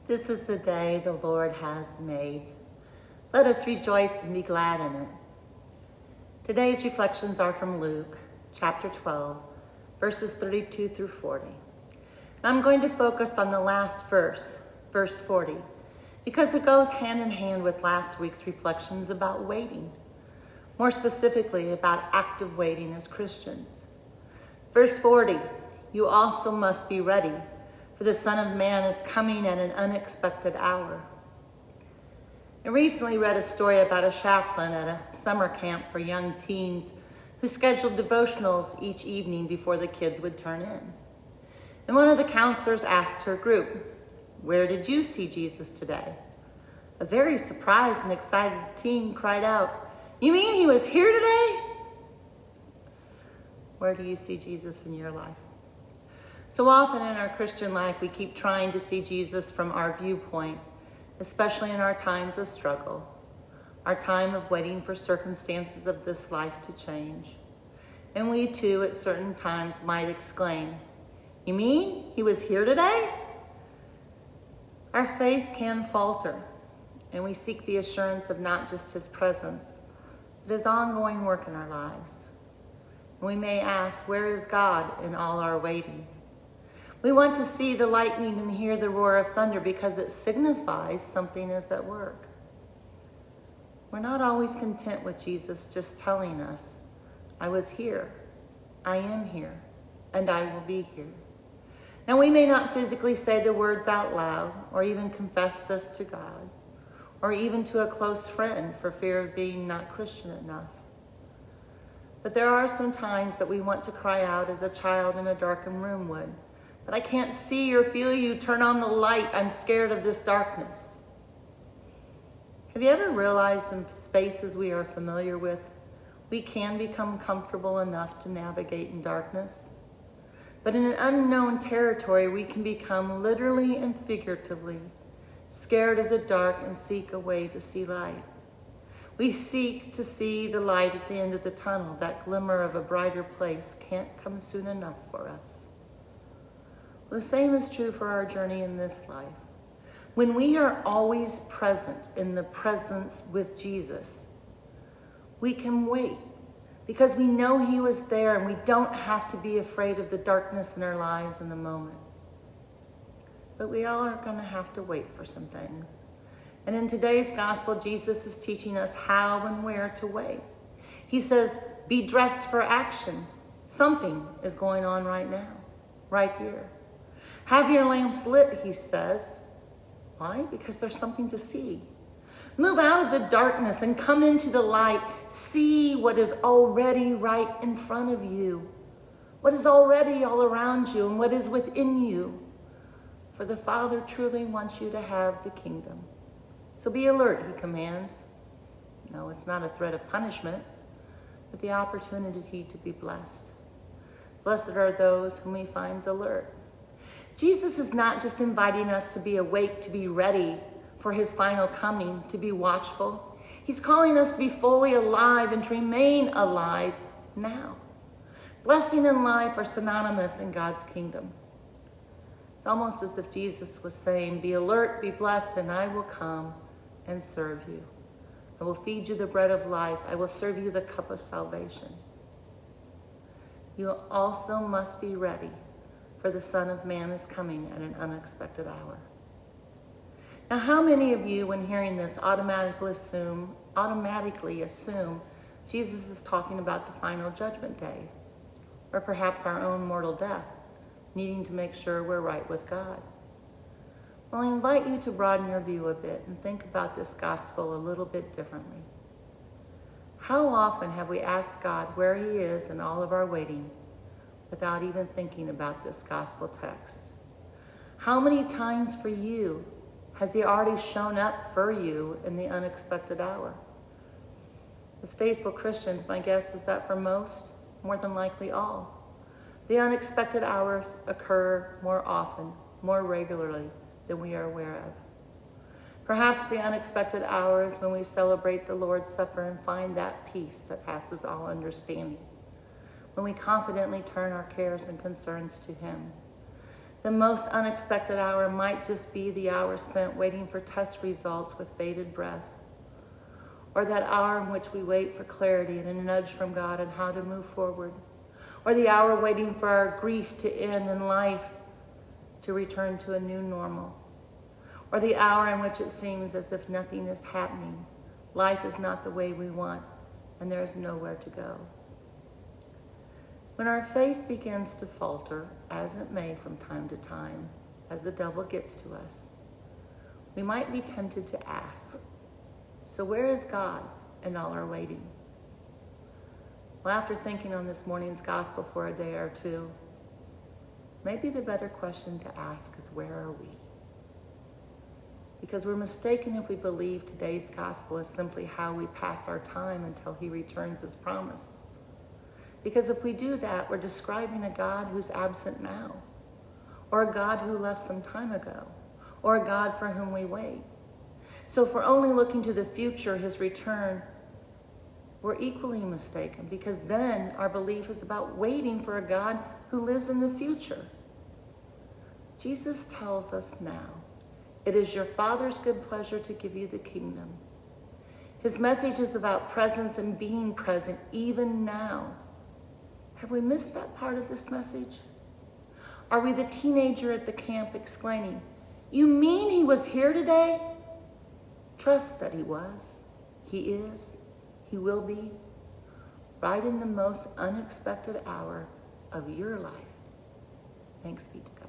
This is the day the Lord has made. Let us rejoice and be glad in it. Today's reflections are from Luke, chapter 12, verses 32 through 40. And I'm going to focus on the last verse, verse 40, because it goes hand in hand with last week's reflections about waiting, more specifically about active waiting as Christians. Verse 40, you also must be ready, for the Son of Man is coming at an unexpected hour. I recently read a story about a chaplain at a summer camp for young teens who scheduled devotionals each evening before the kids would turn in. And one of the counselors asked her group, "Where did you see Jesus today?" A very surprised and excited teen cried out, "You mean he was here today?" Where do you see Jesus in your life? So often in our Christian life, we keep trying to see Jesus from our viewpoint, especially in our times of struggle, our time of waiting for circumstances of this life to change. And we too, at certain times, might exclaim, "You mean he was here today?" Our faith can falter, and we seek the assurance of not just his presence, but his ongoing work in our lives. And we may ask, where is God in all our waiting? We want to see the lightning and hear the roar of thunder because it signifies something is at work. We're not always content with Jesus just telling us, "I was here, I am here, and I will be here." Now, we may not physically say the words out loud or even confess this to God or even to a close friend for fear of being not Christian enough. But there are some times that we want to cry out as a child in a darkened room would. "But I can't see or feel you. Turn on the light. I'm scared of this darkness." Have you ever realized in spaces we are familiar with, we can become comfortable enough to navigate in darkness? But in an unknown territory, we can become literally and figuratively scared of the dark and seek a way to see light. We seek to see the light at the end of the tunnel. That glimmer of a brighter place can't come soon enough for us. The same is true for our journey in this life. When we are always present in the presence with Jesus, we can wait because we know he was there and we don't have to be afraid of the darkness in our lives in the moment. But we all are going to have to wait for some things. And in today's gospel, Jesus is teaching us how and where to wait. He says, be dressed for action. Something is going on right now, right here. Have your lamps lit, he says. Why? Because there's something to see. Move out of the darkness and come into the light. See what is already right in front of you, what is already all around you, and what is within you. For the Father truly wants you to have the kingdom. So be alert, he commands. No, it's not a threat of punishment, but the opportunity to be blessed. Blessed are those whom he finds alert. Jesus is not just inviting us to be awake, to be ready for his final coming, to be watchful. He's calling us to be fully alive and to remain alive now. Blessing and life are synonymous in God's kingdom. It's almost as if Jesus was saying, be alert, be blessed, and I will come and serve you. I will feed you the bread of life. I will serve you the cup of salvation. You also must be ready, for the Son of Man is coming at an unexpected hour. Now, how many of you, when hearing this, automatically assume Jesus is talking about the final judgment day, or perhaps our own mortal death, needing to make sure we're right with God? Well, I invite you to broaden your view a bit and think about this gospel a little bit differently. How often have we asked God where he is in all of our waiting without even thinking about this gospel text? How many times for you has he already shown up for you in the unexpected hour? As faithful Christians, my guess is that for most, more than likely all, the unexpected hours occur more often, more regularly than we are aware of. Perhaps the unexpected hours when we celebrate the Lord's Supper and find that peace that passes all understanding, when we confidently turn our cares and concerns to him. The most unexpected hour might just be the hour spent waiting for test results with bated breath, or that hour in which we wait for clarity and a nudge from God on how to move forward, or the hour waiting for our grief to end and life to return to a new normal, or the hour in which it seems as if nothing is happening, life is not the way we want, and there is nowhere to go. When our faith begins to falter, as it may from time to time, as the devil gets to us, we might be tempted to ask, so where is God in all our waiting? Well, after thinking on this morning's gospel for a day or two, maybe the better question to ask is, where are we? Because we're mistaken if we believe today's gospel is simply how we pass our time until he returns as promised. Because if we do that, we're describing a God who's absent now, or a God who left some time ago, or a God for whom we wait. So if we're only looking to the future, his return, we're equally mistaken, because then our belief is about waiting for a God who lives in the future. Jesus tells us now, it is your Father's good pleasure to give you the kingdom. His message is about presence and being present even now. Have we missed that part of this message? Are we the teenager at the camp exclaiming, "You mean he was here today?" Trust that he was, he is, he will be, right in the most unexpected hour of your life. Thanks be to God.